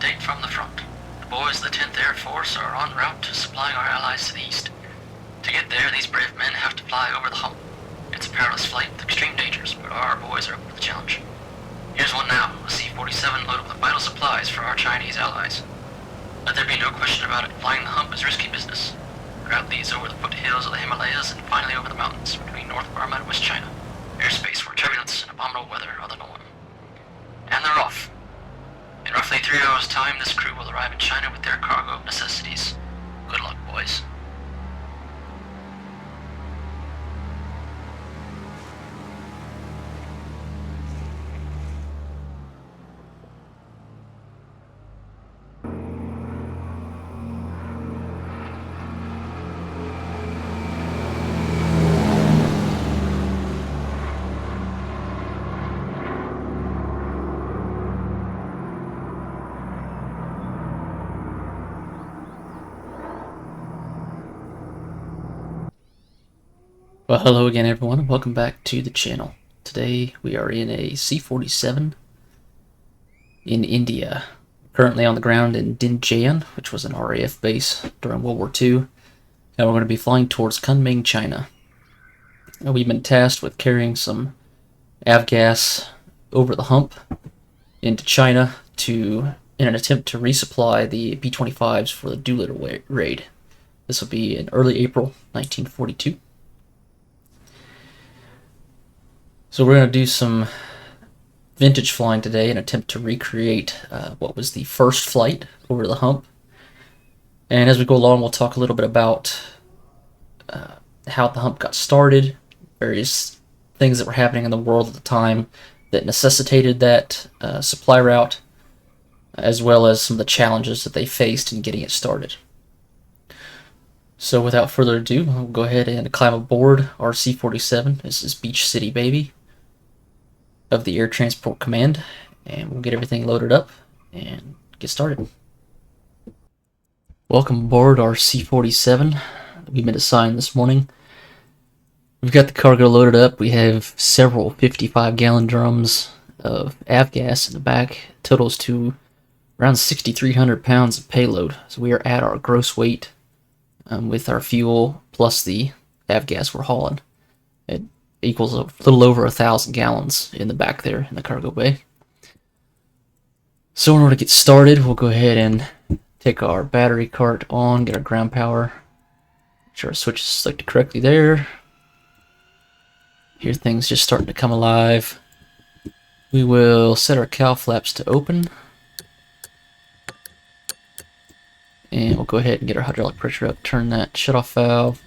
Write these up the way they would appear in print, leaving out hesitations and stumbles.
update from the front. The boys of the 10th Air Force are en route to supplying our allies to the east. To get there, these brave men have to fly over the Hump. It's a perilous flight with extreme dangers, but our boys are up for the challenge. Here's one now, a C-47 loaded with vital supplies for our Chinese allies. Let there be no question about it, flying the Hump is risky business. The route leads over the foothills of the Himalayas and finally over the mountains between North Burma and West China. Airspace where turbulence and abominable weather are the norm. And they're off. In roughly 3 hours' time, this crew will arrive in China with their cargo of necessities. Good luck, boys. Well, hello again everyone, and welcome back to the channel. Today we are in a C-47 in India. Currently on the ground in Dinjan, which was an RAF base during World War II, and we're going to be flying towards Kunming, China. And we've been tasked with carrying some avgas over the hump into China in an attempt to resupply the B-25s for the Doolittle raid. This will be in early April 1942. So we're going to do some vintage flying today and attempt to recreate what was the first flight over the hump. And as we go along, we'll talk a little bit about how the hump got started, various things that were happening in the world at the time that necessitated that supply route, as well as some of the challenges that they faced in getting it started. So without further ado, we'll go ahead and climb aboard our C-47. This is Beach City Baby of the Air Transport Command, and we'll get everything loaded up and get started. Welcome aboard our C-47. We've been assigned this morning. We've got the cargo loaded up. We have several 55-gallon drums of avgas in the back. It totals to around 6,300 pounds of payload. So we are at our gross weight with our fuel plus the avgas we're hauling. It equals a little over 1,000 gallons in the back there in the cargo bay. So in order to get started, we'll go ahead and take our battery cart on, get our ground power. Make sure our switch is selected correctly there. Here things just starting to come alive. We will set our cowl flaps to open. And we'll go ahead and get our hydraulic pressure up, turn that shutoff valve.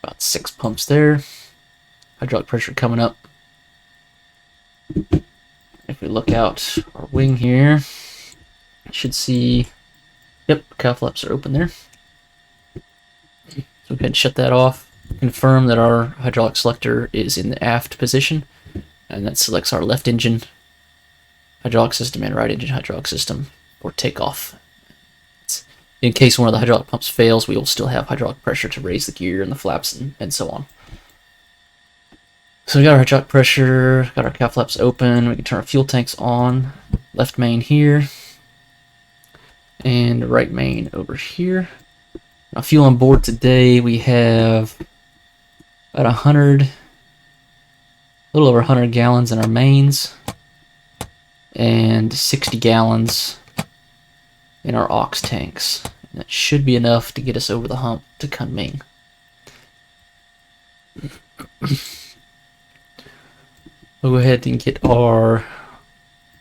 About 6 pumps there. Hydraulic pressure coming up. If we look out our wing here, you should see, yep, cowl flaps are open there. So go ahead and shut that off. Confirm that our hydraulic selector is in the aft position, and that selects our left engine hydraulic system and right engine hydraulic system for takeoff. In case one of the hydraulic pumps fails, we will still have hydraulic pressure to raise the gear and the flaps and so on. So we got our hydraulic pressure, got our cowl flaps open, we can turn our fuel tanks on, left main here, and right main over here. Now fuel on board today, we have about a little over 100 gallons in our mains, and 60 gallons in our aux tanks. And that should be enough to get us over the hump to Kunming. We'll go ahead and get our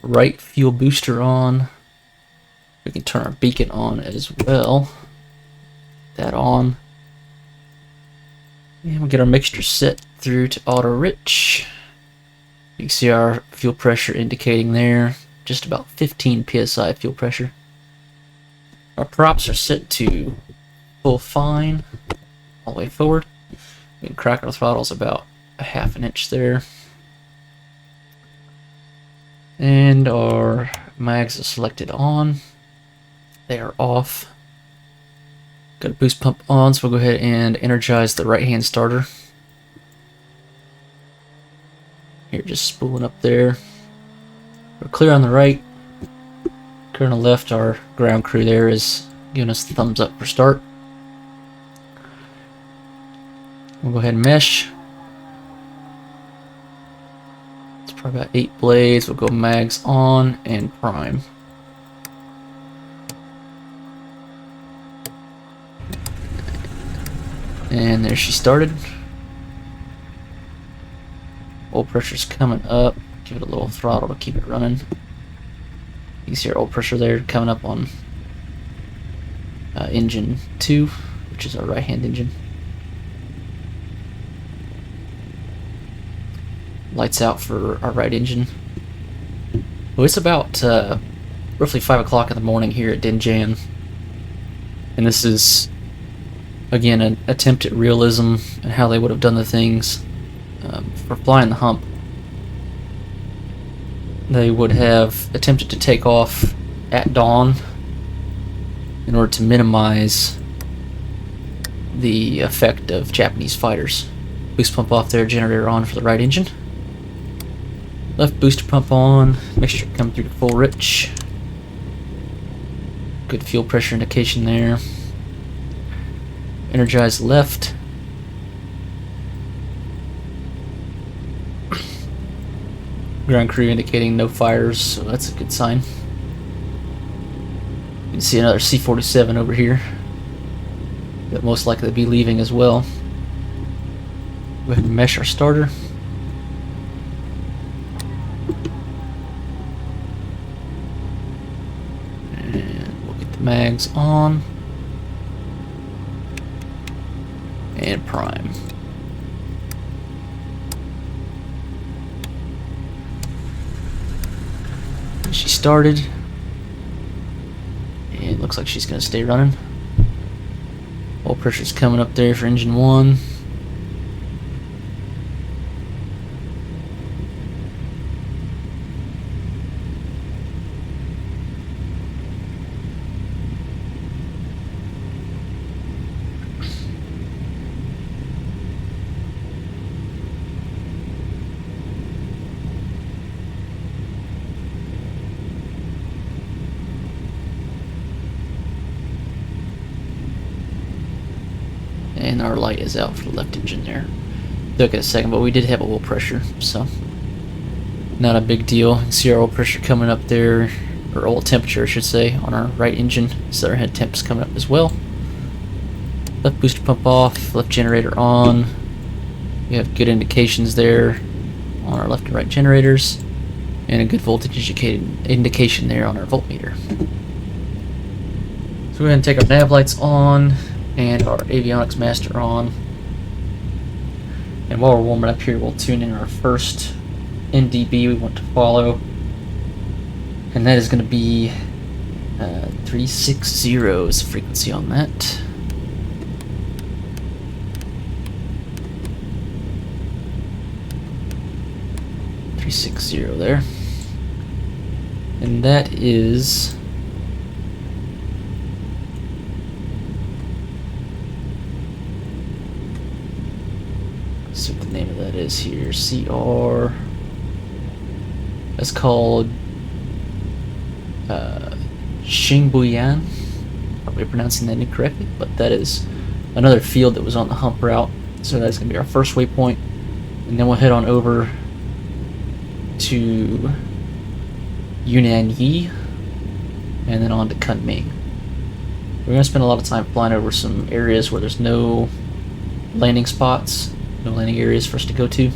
right fuel booster on. We can turn our beacon on as well. That on. And we'll get our mixture set through to auto rich. You can see our fuel pressure indicating there, just about 15 psi fuel pressure. Our props are set to full fine, all the way forward. We can crack our throttles about a ½ an inch there. And our mags are selected on. They are off. Got a boost pump on, so we'll go ahead and energize the right-hand starter. Here, just spooling up there. We're clear on the right. Clear on the left. Our ground crew there is giving us the thumbs up for start. We'll go ahead and mesh. It's probably about 8 blades. We'll go mags on and prime. And there she started. Oil pressure's coming up. Give it a little throttle to keep it running. You can see our oil pressure there coming up on engine 2, which is our right-hand engine. Lights out for our right engine. Well, it's about roughly 5 o'clock in the morning here at Din Jan. And this is, again, an attempt at realism and how they would have done the things. For flying the hump, they would have attempted to take off at dawn in order to minimize the effect of Japanese fighters. Boost pump off there, generator on for the right engine. Left booster pump on, make sure it comes through to full rich. Good fuel pressure indication there. Energize left. Ground crew indicating no fires, so that's a good sign. You can see another C-47 over here that most likely be leaving as well. Go ahead and mesh our starter. And we'll get the mags on. And prime. She started, and it looks like she's going to stay running. Oil pressure's coming up there for engine 1. And our light is out for the left engine there. Took it a second, but we did have oil pressure, so not a big deal. You can see our oil pressure coming up there, or oil temperature I should say, on our right engine. So our head temp's coming up as well. Left booster pump off, left generator on. We have good indications there on our left and right generators, and a good voltage indication there on our voltmeter. So we're going to take our nav lights on and our avionics master on. And while we're warming up here, we'll tune in our first NDB we want to follow. And that is going to be 360 is the frequency on that. .360 there. And that is see what the name of that is here. CR. That's called Xingbuyan. Probably pronouncing that incorrectly, but that is another field that was on the hump route. So that's going to be our first waypoint, and then we'll head on over to Yunnan-Yi, and then on to Kunming. We're going to spend a lot of time flying over some areas where there's no landing spots, no landing areas for us to go to.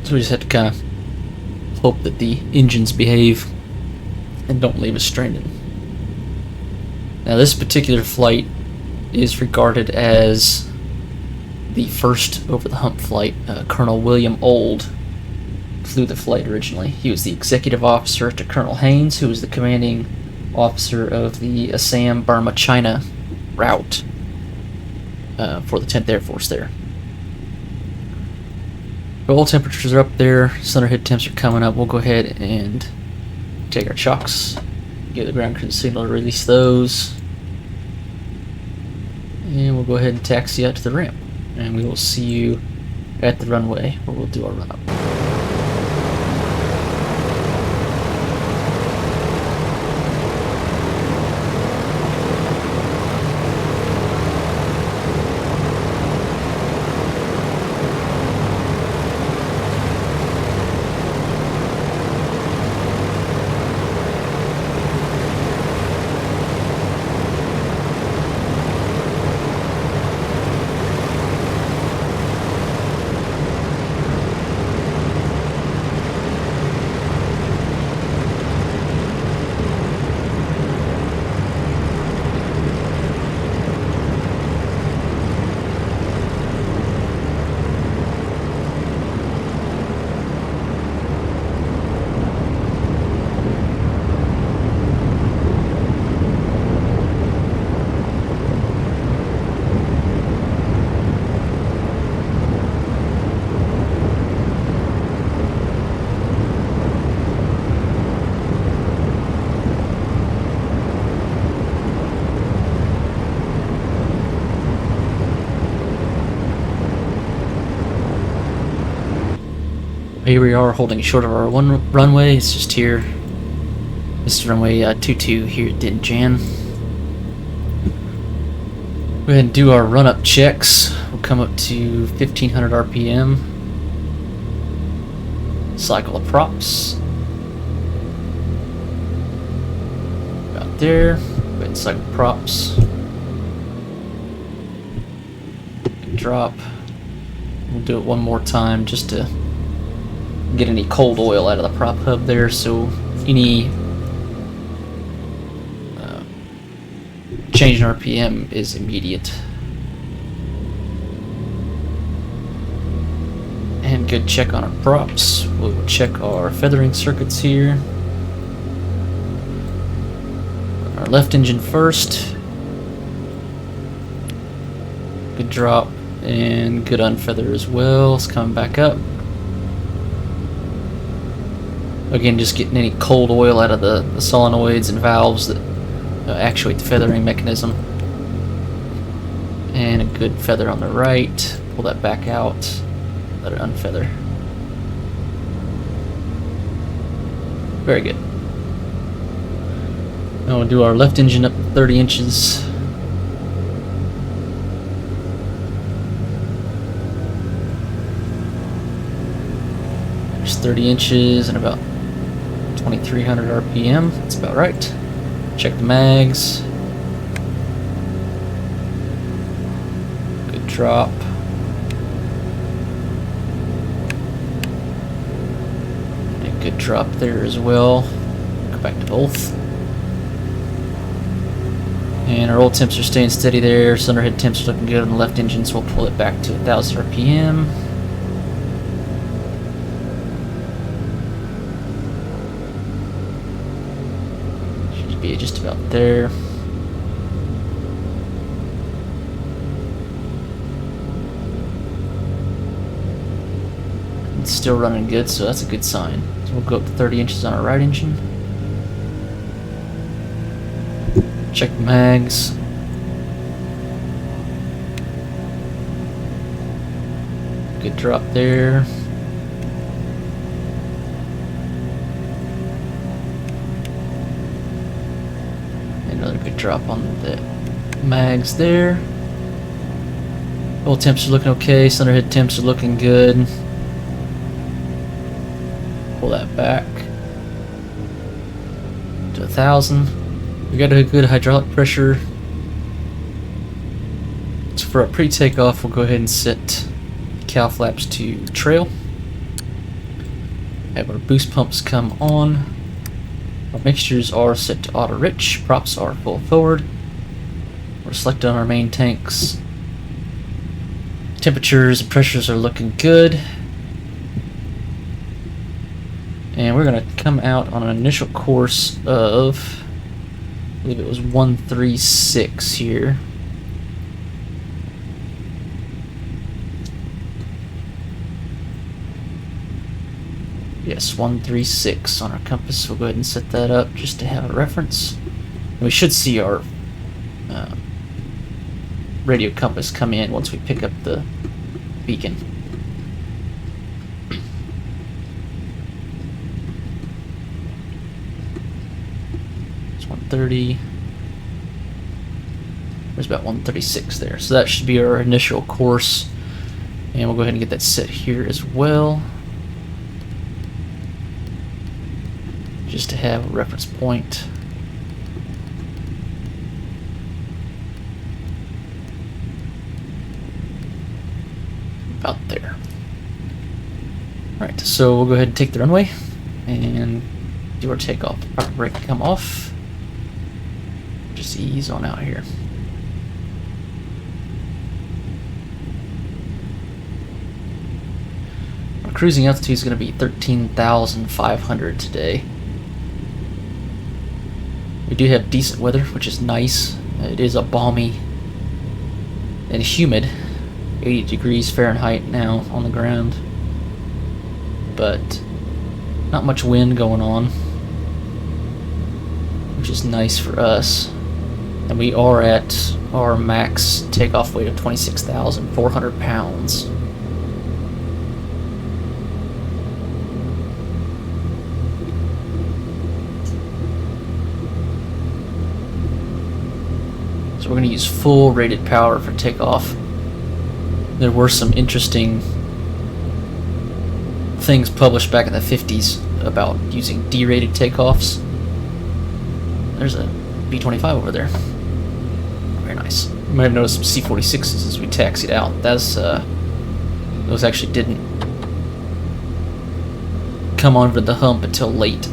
So we just have to kind of hope that the engines behave and don't leave us stranded. Now this particular flight is regarded as the first over-the-hump flight. Colonel William Old flew the flight originally. He was the executive officer to Colonel Haynes, who was the commanding officer of the Assam, Burma, China route for the 10th Air Force there. The oil temperatures are up there, center head temps are coming up. We'll go ahead and take our chocks, give the ground crew signal to release those, and we'll go ahead and taxi out to the ramp. And we will see you at the runway where we'll do our run up. Here we are holding short of our one runway. It's just here. This is runway 22 here at Din Jan. Go ahead and do our run-up checks. We'll come up to 1500 RPM. Cycle of props. About there. Go ahead and cycle props. Drop. We'll do it one more time just to get any cold oil out of the prop hub there, so any change in RPM is immediate. And good check on our props. We'll check our feathering circuits here. Our left engine first. Good drop and good unfeather as well. It's coming back up. Again, just getting any cold oil out of the solenoids and valves that actuate the feathering mechanism. And a good feather on the right. Pull that back out. Let it unfeather. Very good. Now we'll do our left engine up to 30 inches. There's 30 inches and about 2300 RPM. That's about right. Check the mags. Good drop. And a good drop there as well. Go back to both. And our oil temps are staying steady there. Cylinder head temps are looking good on the left engine, so we'll pull it back to 1000 RPM. Be just about there. It's still running good, so that's a good sign. So we'll go up to 30 inches on our right engine. Check the mags. Good drop there. Another good drop on the mags there. Oil temps are looking okay. Cylinder head temps are looking good. Pull that back to 1000. We got a good hydraulic pressure. So for our pre-takeoff, we'll go ahead and set cow flaps to trail. Have our boost pumps come on. Our mixtures are set to auto rich. Props are full forward. We're selected on our main tanks. Temperatures and pressures are looking good. And we're going to come out on an initial course of, I believe it was 136 here. Yes, 136 on our compass. We'll go ahead and set that up just to have a reference. And we should see our radio compass come in once we pick up the beacon. 130. There's about 136 there. So that should be our initial course. And we'll go ahead and get that set here as well, just to have a reference point. About there. Alright, so we'll go ahead and take the runway and do our takeoff. Our brake come off. Just ease on out here. Our cruising altitude is going to be 13,500 today. We do have decent weather, which is nice. It is a balmy and humid 80 degrees Fahrenheit now on the ground, but not much wind going on, which is nice for us. And we are at our max takeoff weight of 26,400 pounds. So we're going to use full rated power for takeoff. There were some interesting things published back in the 50s about using derated takeoffs. There's a B-25 over there. Very nice. You might have noticed some C-46s as we taxied out. Those actually didn't come onto the hump until late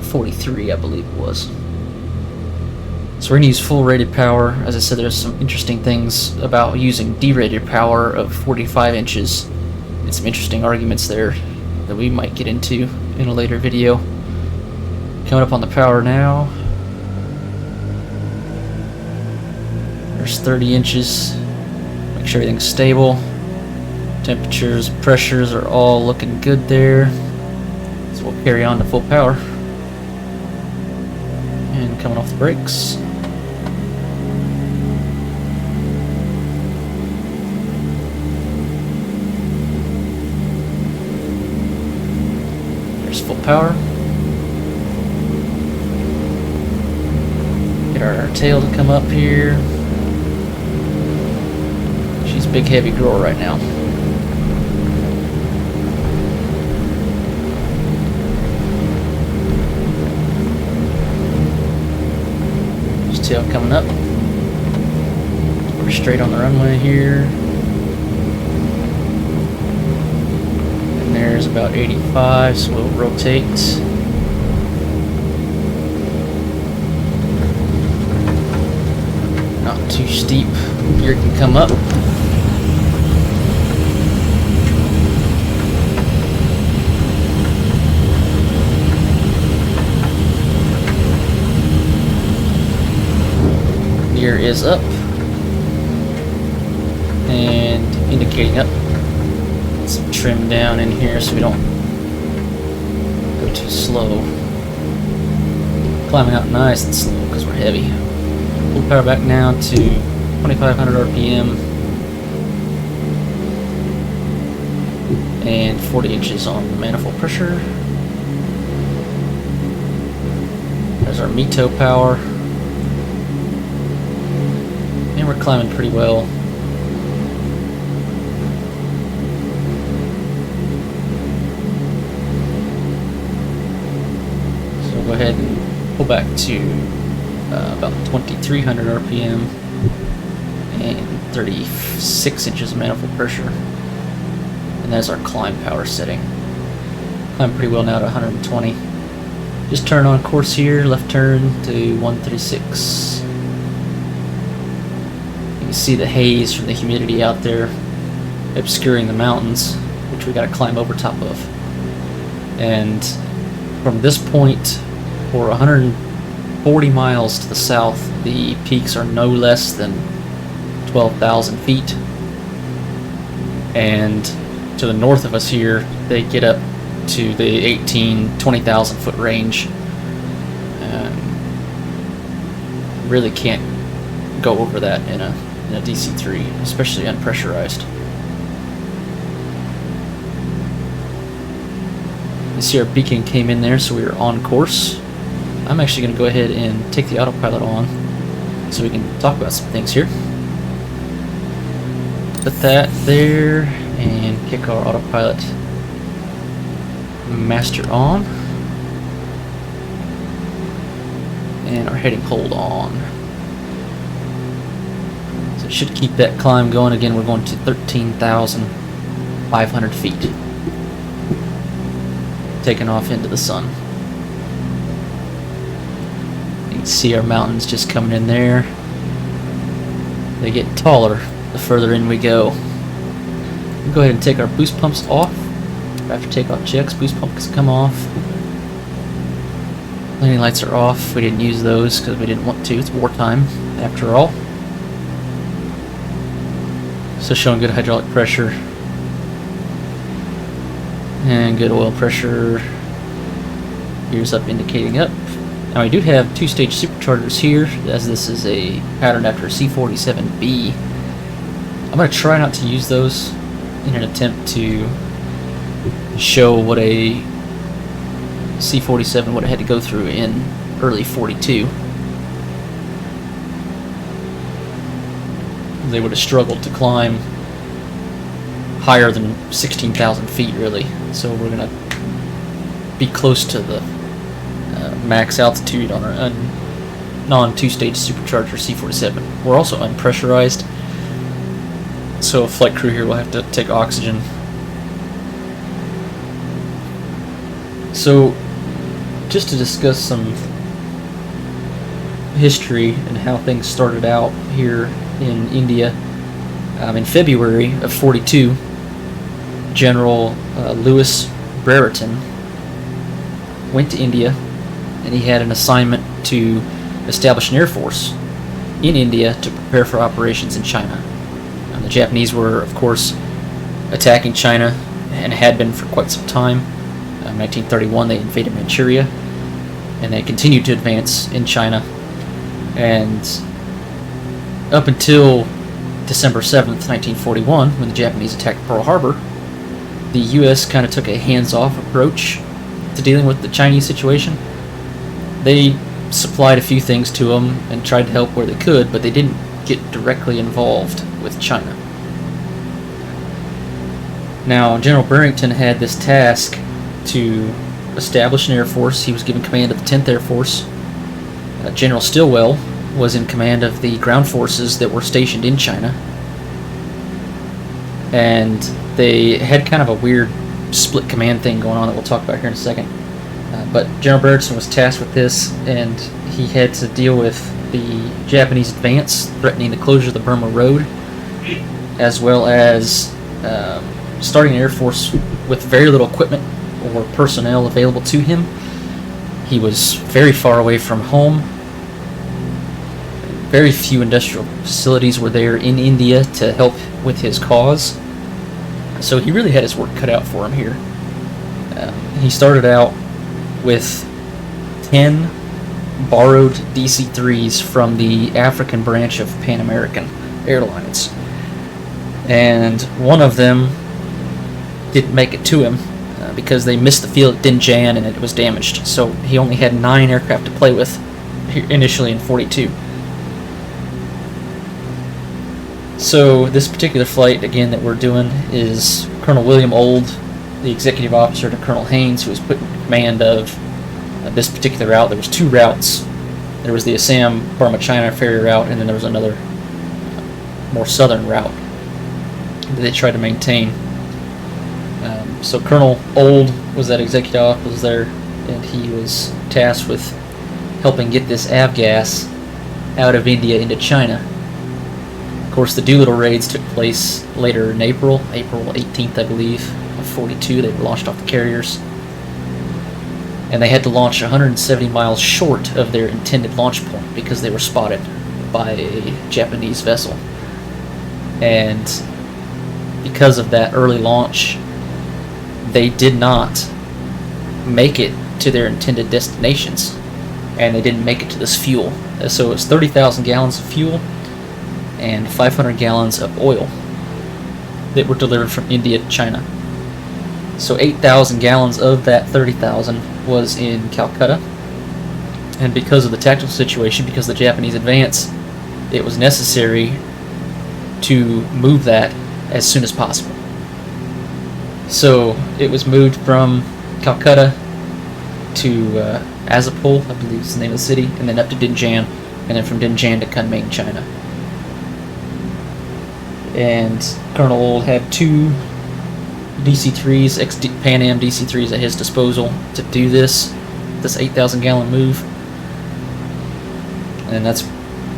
43, I believe it was. So we're going to use full rated power. As I said, there's some interesting things about using derated power of 45 inches. And some interesting arguments there that we might get into in a later video. Coming up on the power now. There's 30 inches. Make sure everything's stable. Temperatures, pressures are all looking good there. So we'll carry on to full power. And coming off the brakes. There's full power. Get our tail to come up here. She's a big heavy girl right now. There's tail coming up. We're straight on the runway here. And there's about 85, so we'll rotate. Not too steep. Gear can come up. Gear is up and indicating up. Some trim down in here so we don't go too slow. Climbing out nice and slow because we're heavy. Full power back now to 2,500 RPM and 40 inches on the manifold pressure. There's our METO power. And we're climbing pretty well. So go ahead and pull back to about 2,300 RPM and 36 inches of manifold pressure. And that's our climb power setting. Climb pretty well now to 120. Just turn on course here, left turn to 136. You can see the haze from the humidity out there obscuring the mountains, which we got to climb over top of. And from this point, for 140 miles to the south, the peaks are no less than 12,000 feet. And to the north of us here, they get up to the 20,000 foot range. Really can't go over that in a DC-3, especially unpressurized. You see our beacon came in there, so we were on course. I'm actually going to go ahead and take the autopilot on so we can talk about some things here. Put that there and kick our autopilot master on. And our heading hold on. So it should keep that climb going. Again, we're going to 13,500 feet. Taking off into the sun. You can see our mountains just coming in there. They get taller the further in we go. We'll go ahead and take our boost pumps off. After takeoff checks, boost pumps come off. Landing lights are off. We didn't use those because we didn't want to. It's wartime, after all. So showing good hydraulic pressure. And good oil pressure. Gears up indicating up. Now we do have two-stage superchargers here, as this is a pattern after a C-47B. I'm going to try not to use those in an attempt to show what a C-47 would have had to go through in early 42. They would have struggled to climb higher than 16,000 feet, really. So we're going to be close to the max altitude on our non-two-stage supercharger C-47. We're also unpressurized, so a flight crew here will have to take oxygen. So, just to discuss some history and how things started out here in India, in February of 42, General Louis Brereton went to India, and he had an assignment to establish an air force in India to prepare for operations in China. The Japanese were, of course, attacking China and had been for quite some time. In 1931, they invaded Manchuria, and they continued to advance in China. And up until December 7th, 1941, when the Japanese attacked Pearl Harbor, the U.S. kind of took a hands-off approach to dealing with the Chinese situation. They supplied a few things to them and tried to help where they could, but they didn't get directly involved with China. Now, General Barrington had this task to establish an air force. He was given command of the 10th Air Force. General Stilwell was in command of the ground forces that were stationed in China. And they had kind of a weird split command thing going on that we'll talk about here in a second. But General Barrington was tasked with this, and he had to deal with the Japanese advance threatening the closure of the Burma Road, as well as starting an air force with very little equipment or personnel available to him. He was very far away from home. Very few industrial facilities were there in India to help with his cause. So he really had his work cut out for him here. He started out with 10 borrowed DC-3s from the African branch of Pan American Airlines. And one of them didn't make it to him because they missed the field at Dinjan and it was damaged. So he only had 9 aircraft to play with initially in 42. So this particular flight, again, that we're doing is Colonel William Old, the executive officer, to Colonel Haynes, who was put in command of this particular route. There was 2 routes. There was the Assam-Burma-China ferry route, and then there was another more southern route that they tried to maintain. So Colonel Old was that executive officer there, and he was tasked with helping get this avgas out of India into China. Of course, the Doolittle raids took place later in April 18th, I believe, of 42. They were launched off the carriers. And they had to launch 170 miles short of their intended launch point because they were spotted by a Japanese vessel. And because of that early launch, they did not make it to their intended destinations, and they didn't make it to this fuel. So it was 30,000 gallons of fuel and 500 gallons of oil that were delivered from India to China. So 8,000 gallons of that 30,000 was in Calcutta, And because of the tactical situation, because of the Japanese advance, it was necessary to move that as soon as possible. So it was moved from Calcutta to Azapul, I believe is the name of the city, and then up to Dinjan, and then from Dinjan to Kunming, China. And Colonel Old had 2 DC-3s, Pan Am DC-3s at his disposal to do this 8,000 gallon move. And that's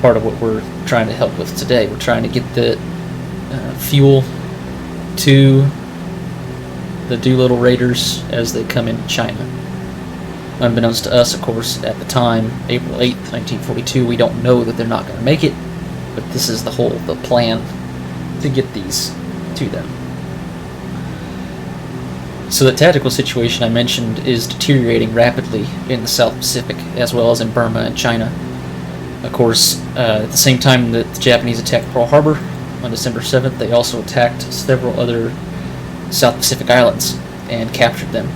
part of what we're trying to help with today. We're trying to get the fuel to the Doolittle Raiders as they come into China. Unbeknownst to us, of course, at the time, April 8th, 1942, we don't know that they're not going to make it, but this is the plan to get these to them. So the tactical situation I mentioned is deteriorating rapidly in the South Pacific, as well as in Burma and China. Of course, at the same time that the Japanese attacked Pearl Harbor on December 7th, they also attacked several other South Pacific islands and captured them.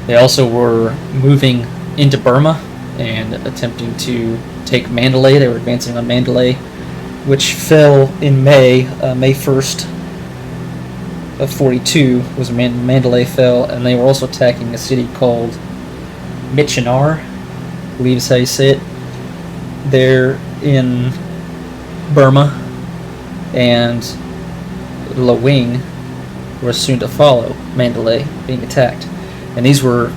They also were moving into Burma and attempting to take Mandalay. They were advancing on Mandalay, which fell in May 1st of 42 was when Mandalay fell, and they were also attacking a city called Michenar, I believe is how you say it. They're in Burma, and Lawing was soon to follow Mandalay being attacked. And these were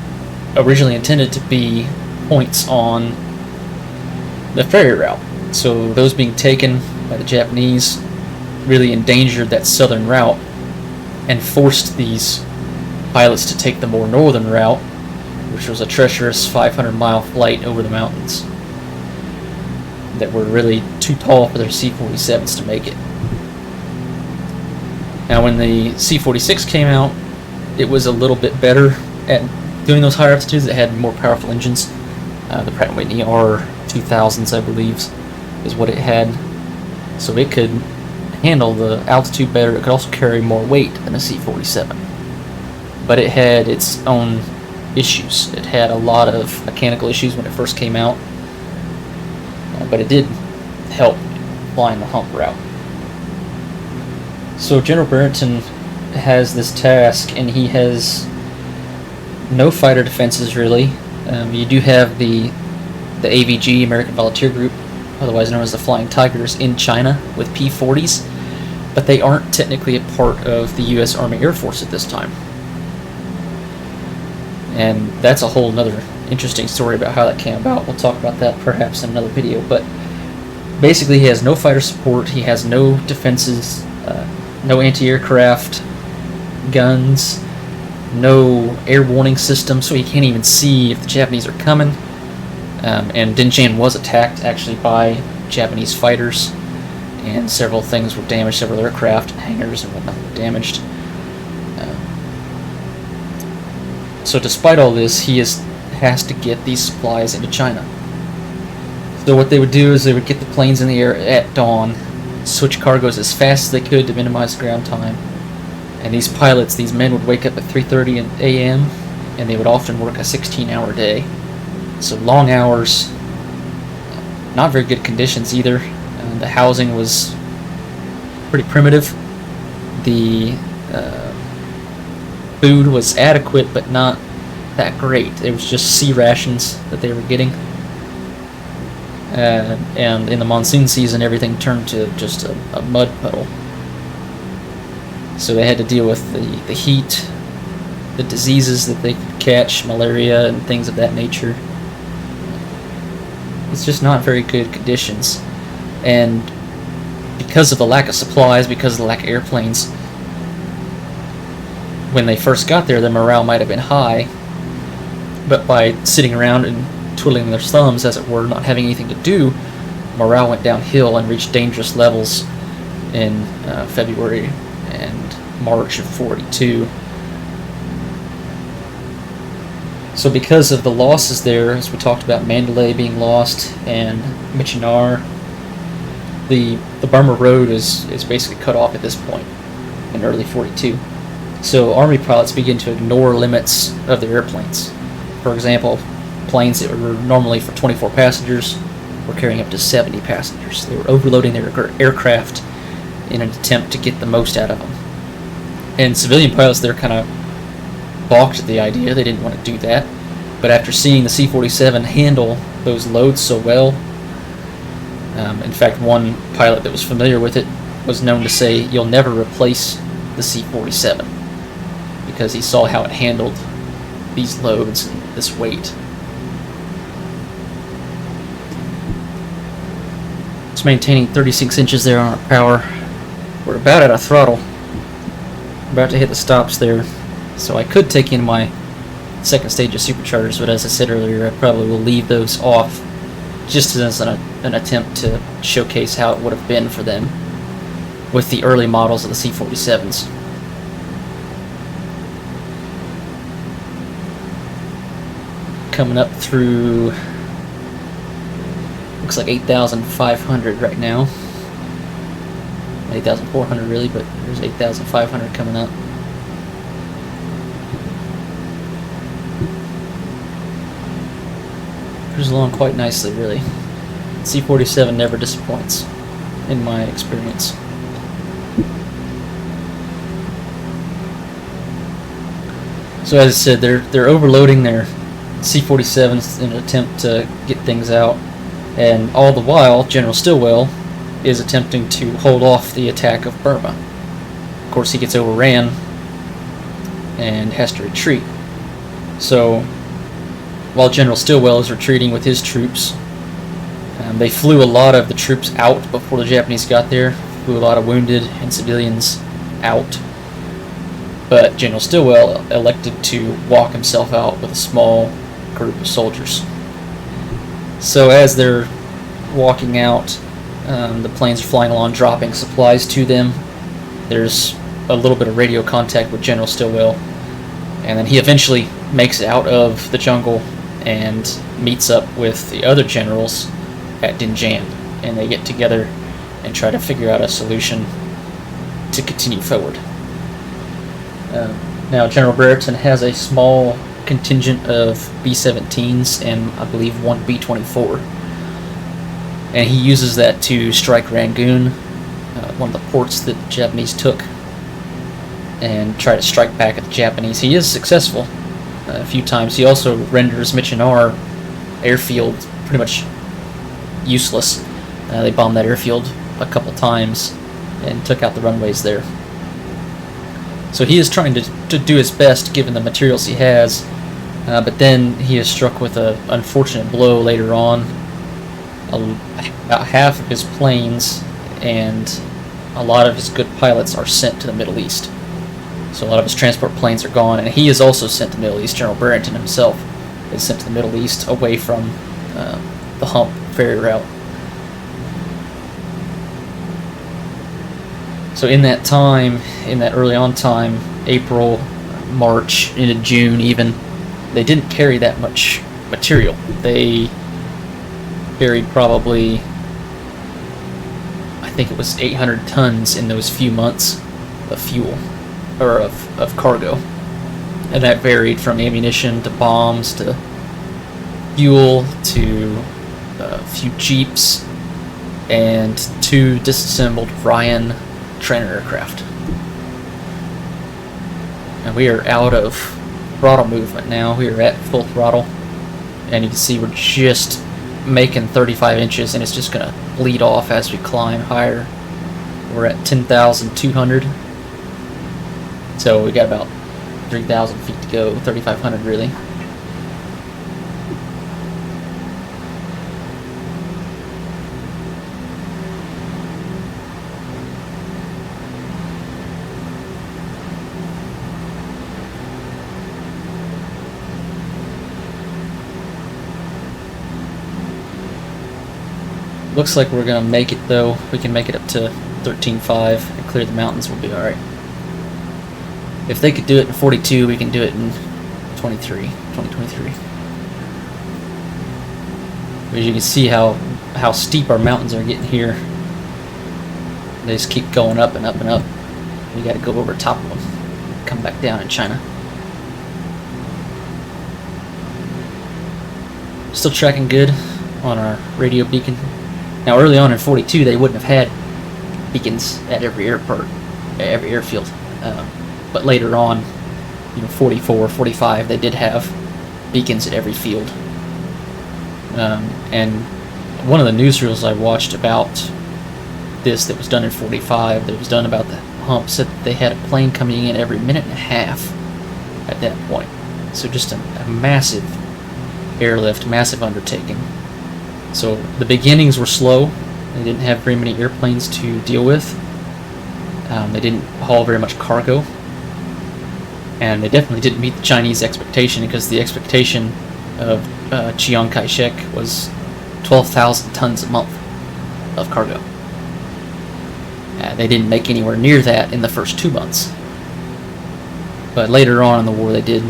originally intended to be points on the ferry route. So those being taken by the Japanese really endangered that southern route and forced these pilots to take the more northern route, which was a treacherous 500-mile flight over the mountains that were really too tall for their C-47s to make it. Now when the C-46 came out, it was a little bit better at doing those higher altitudes. It had more powerful engines. The Pratt & Whitney R2000s, I believe, is what it had. So it could handle the altitude better. It could also carry more weight than a C-47. But it had its own issues. It had a lot of mechanical issues when it first came out. But it did help flying the Hump route. So General Barrington has this task, and he has no fighter defenses really. You do have the AVG, American Volunteer Group, otherwise known as the Flying Tigers, in China with P-40s, but they aren't technically a part of the U.S. Army Air Force at this time. And that's a whole nother interesting story about how that came about. We'll talk about that perhaps in another video, but basically he has no fighter support, he has no defenses, no anti-aircraft guns, no air warning system, so he can't even see if the Japanese are coming. And Dinjan was attacked actually by Japanese fighters, and several things were damaged, several aircraft, hangars and whatnot were damaged. So despite all this, he has to get these supplies into China. So what they would do is they would get the planes in the air at dawn, switch cargoes as fast as they could to minimize ground time. And these pilots, these men would wake up at 3:30 a.m. and they would often work a 16-hour day. So long hours, not very good conditions either. The housing was pretty primitive. The food was adequate, but not that great. It was just sea rations that they were getting. And in the monsoon season, everything turned to just a mud puddle. So they had to deal with the heat, the diseases that they could catch, malaria and things of that nature. It's just not very good conditions. And because of the lack of supplies, because of the lack of airplanes, when they first got there, their morale might have been high, but by sitting around and twiddling their thumbs, as it were, not having anything to do, morale went downhill and reached dangerous levels in February and March of 42. So because of the losses there, as we talked about, Mandalay being lost and Michenar, the Burma Road is basically cut off at this point in early 42. So Army pilots begin to ignore limits of their airplanes. For example, planes that were normally for 24 passengers were carrying up to 70 passengers. They were overloading their aircraft in an attempt to get the most out of them. And civilian pilots, they're kind of balked at the idea. They didn't want to do that. But after seeing the C-47 handle those loads so well, in fact, one pilot that was familiar with it was known to say, "You'll never replace the C-47," because he saw how it handled these loads and this weight. It's maintaining 36 inches there on our power. We're about at a throttle. About to hit the stops there. So I could take in my second stage of superchargers, but as I said earlier, I probably will leave those off just as an attempt to showcase how it would have been for them with the early models of the C-47s. Coming up through, looks like 8,500 right now. 8,400 really, but there's 8,500 coming up. Cruising along quite nicely, really. C-47 never disappoints, in my experience. So as I said, they're overloading their C-47s in an attempt to get things out, and all the while, General Stilwell is attempting to hold off the attack of Burma. Of course, he gets overran and has to retreat. So, while General Stilwell is retreating with his troops, they flew a lot of the troops out before the Japanese got there, flew a lot of wounded and civilians out. But General Stilwell elected to walk himself out with a small group of soldiers. So as they're walking out, the planes are flying along, dropping supplies to them. There's a little bit of radio contact with General Stilwell, and then he eventually makes it out of the jungle and meets up with the other generals at Dinjan, and they get together and try to figure out a solution to continue forward. Now, General Brereton has a small contingent of B-17s and I believe one B-24, and he uses that to strike Rangoon, one of the ports that the Japanese took, and try to strike back at the Japanese. He is successful a few times. He also renders Michinar airfield pretty much useless. They bombed that airfield a couple times and took out the runways there. So he is trying to do his best given the materials he has, but then he is struck with an unfortunate blow later on. About half of his planes and a lot of his good pilots are sent to the Middle East. So a lot of his transport planes are gone, and he is also sent to the Middle East. General Brereton himself is sent to the Middle East away from the Hump ferry route. So in that time, in that early on time, April, March, into June even, they didn't carry that much material. They carried probably, I think it was 800 tons in those few months of fuel, or of cargo. And that varied from ammunition to bombs to fuel to a few jeeps and 2 disassembled Ryan trainer aircraft. And we are out of throttle movement now. We are at full throttle, and you can see we're just making 35 inches, and it's just going to bleed off as we climb higher. We're at 10,200, so we got about 3,000 feet to go, 3,500 really. Looks like we're going to make it, though. We can make it up to 13.5 and clear the mountains. We'll be alright. If they could do it in 42, we can do it in 2023. As you can see how steep our mountains are getting here. They just keep going up and up and up. We got to go over top of them. Come back down in China. Still tracking good on our radio beacon. Now, early on in 42, they wouldn't have had beacons at every airport, every airfield. But later on, 44, 45, they did have beacons at every field. And one of the newsreels I watched about this that was done in 45, that was done about the Hump, said that they had a plane coming in every minute and a half at that point. So just a massive airlift, massive undertaking. So the beginnings were slow. They didn't have very many airplanes to deal with. They didn't haul very much cargo. And they definitely didn't meet the Chinese expectation, because the expectation of Chiang Kai-shek was 12,000 tons a month of cargo. They didn't make anywhere near that in the first 2 months. But later on in the war, they did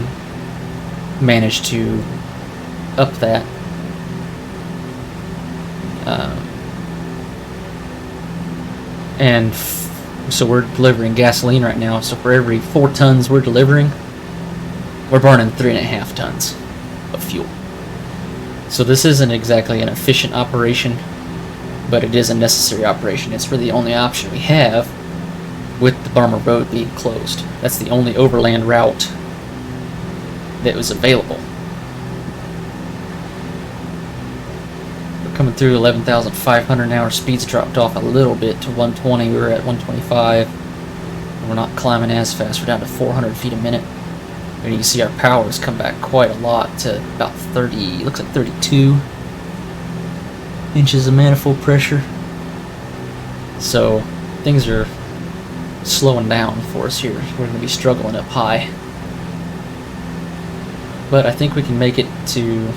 manage to up that. So we're delivering gasoline right now. So for every 4 tons we're delivering, we're burning 3.5 tons of fuel. So this isn't exactly an efficient operation, but it is a necessary operation. It's really the only option we have with the Burma Road being closed. That's the only overland route that was available. We're coming through 11,500 now. Our speed's dropped off a little bit to 120. We were at 125. We're not climbing as fast. We're down to 400 feet a minute. And you can see our power has come back quite a lot to about 30, looks like 32 inches of manifold pressure. So things are slowing down for us here. We're going to be struggling up high. But I think we can make it to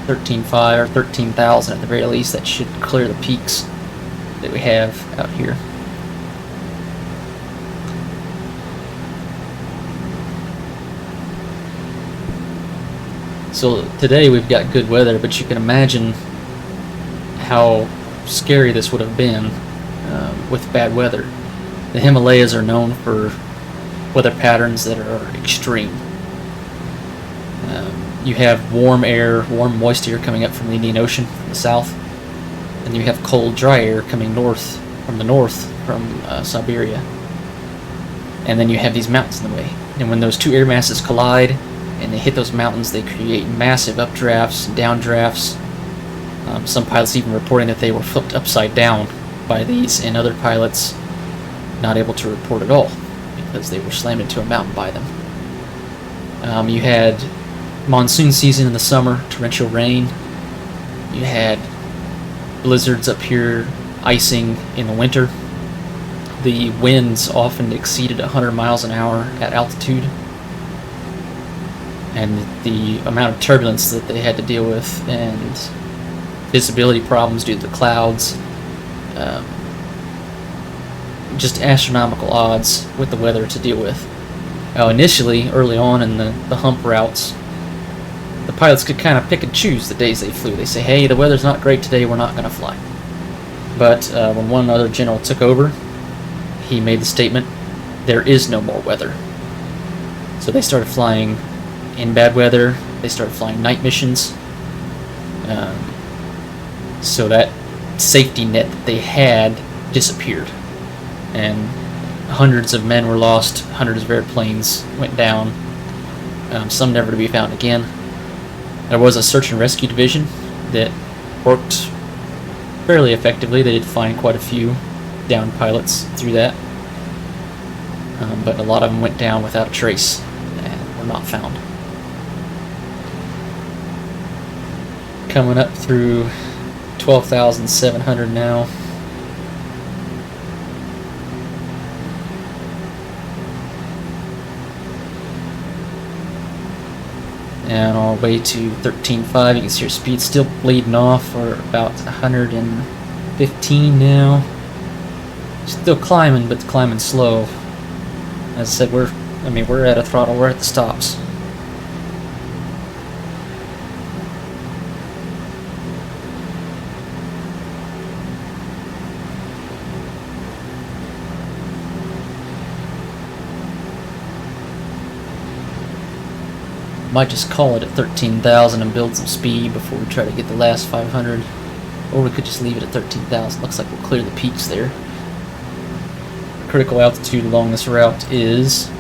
13.5 or 13,000 at the very least. That should clear the peaks that we have out here. So today we've got good weather, but you can imagine how scary this would have been with bad weather. The Himalayas are known for weather patterns that are extreme. You have warm air, warm moist air coming up from the Indian Ocean from the south, and you have cold dry air coming north from Siberia. And then you have these mountains in the way. And when those two air masses collide and they hit those mountains, they create massive updrafts and downdrafts. Some pilots even reporting that they were flipped upside down by these, and other pilots not able to report at all because they were slammed into a mountain by them. You had monsoon season in the summer, torrential rain. You had blizzards up here, icing in the winter. The winds often exceeded 100 miles an hour at altitude. And the amount of turbulence that they had to deal with, and visibility problems due to the clouds, just astronomical odds with the weather to deal with. Now initially, early on in the Hump routes, the pilots could kind of pick and choose the days they flew. They say, hey, the weather's not great today, we're not going to fly. But when one other general took over, he made the statement, there is no more weather. So they started flying in bad weather. They started flying night missions. So that safety net that they had disappeared. And hundreds of men were lost, hundreds of airplanes went down, some never to be found again. There was a search and rescue division that worked fairly effectively. They did find quite a few downed pilots through that, but a lot of them went down without a trace and were not found. Coming up through 12,700 now. And on our way to 13.5, you can see our speed still bleeding off. We're about 115 now. Still climbing, but climbing slow. As I said, we're at a throttle. We're at the stops. Might just call it at 13,000 and build some speed before we try to get the last 500. Or we could just leave it at 13,000. Looks like we'll clear the peaks there. Critical altitude along this route is...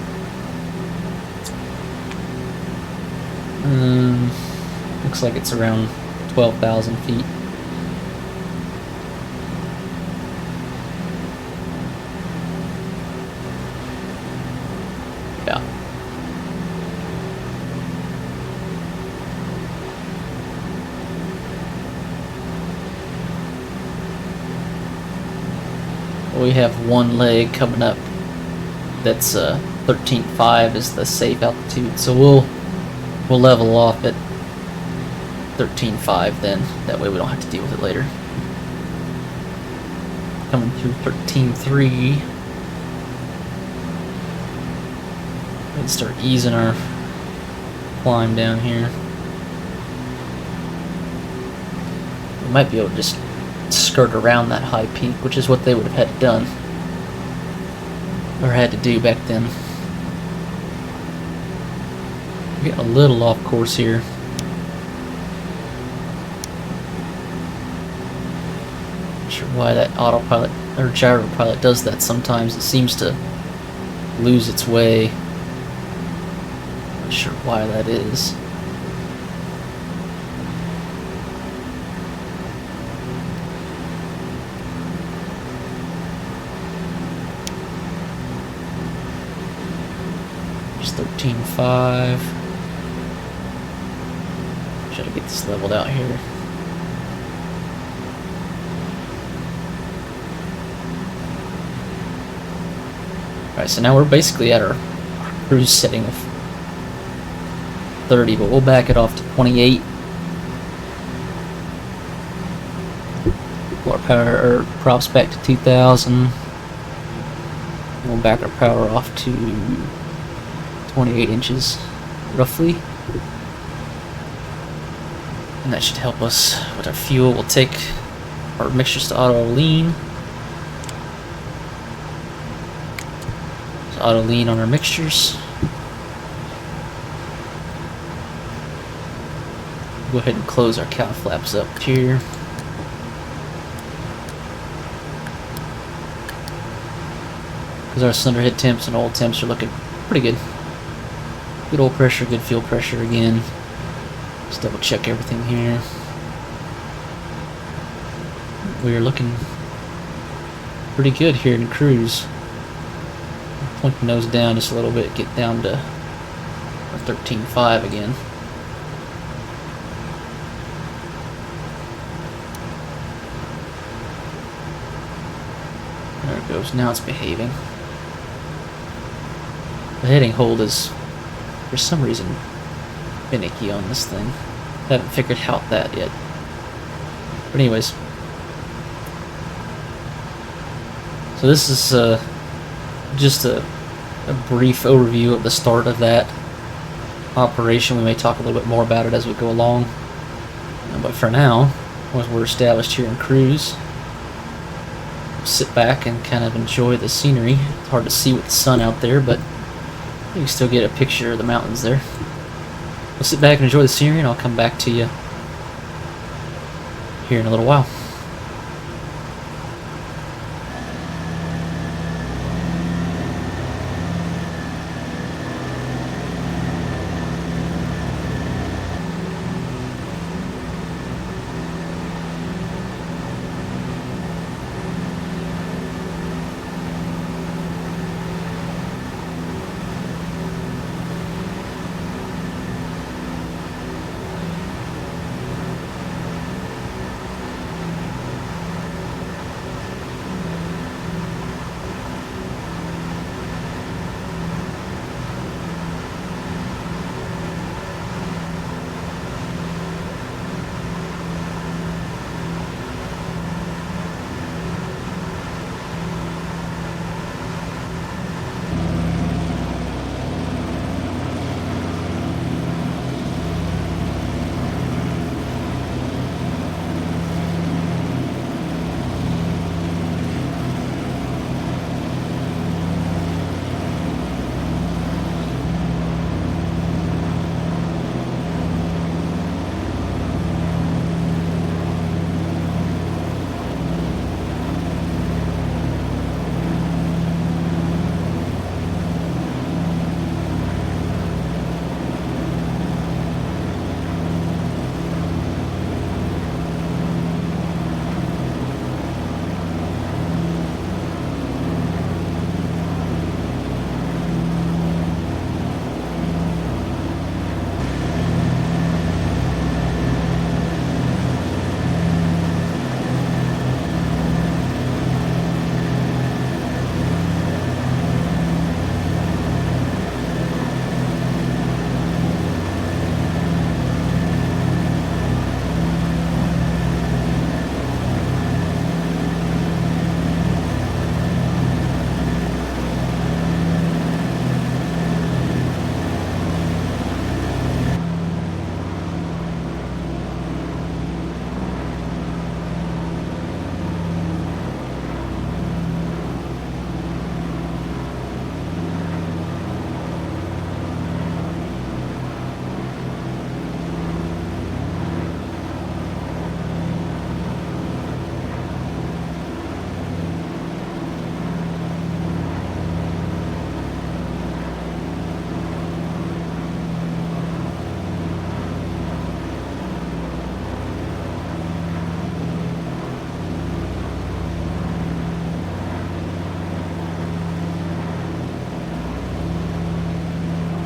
looks like it's around 12,000 feet. Yeah. We have one leg coming up that's 13.5 is the safe altitude, so we'll level off at 13.5 then. That way we don't have to deal with it later. Coming through 13.3. Let's start easing our climb down here. We might be able to just skirt around that high peak, which is what they would have had done or had to do back then. We're getting a little off course here. Not sure why that autopilot or gyro pilot does that sometimes. It seems to lose its way. Not sure why that is. Just 13.5. Try to get this leveled out here. Alright, so now we're basically at our cruise setting of 30, but we'll back it off to 28. Pull our power or props back to 2,000. We'll back our power off to 28 inches, roughly. And that should help us with our fuel. We'll take our mixtures to auto lean. So auto lean on our mixtures. Go ahead and close our cow flaps up here. Because our cylinder head temps and oil temps are looking pretty good. Good oil pressure, good fuel pressure again. Just double check everything here. We are looking pretty good here in cruise. Point the nose down just a little bit, get down to 13.5 again. There it goes, now it's behaving. The heading hold is, for some reason, finicky on this thing. Haven't figured out that yet. But anyways. So this is just a brief overview of the start of that operation. We may talk a little bit more about it as we go along. But for now, once we're established here in cruise, sit back and kind of enjoy the scenery. It's hard to see with the sun out there, but you can still get a picture of the mountains there. We'll sit back and enjoy the scenery, and I'll come back to you here in a little while.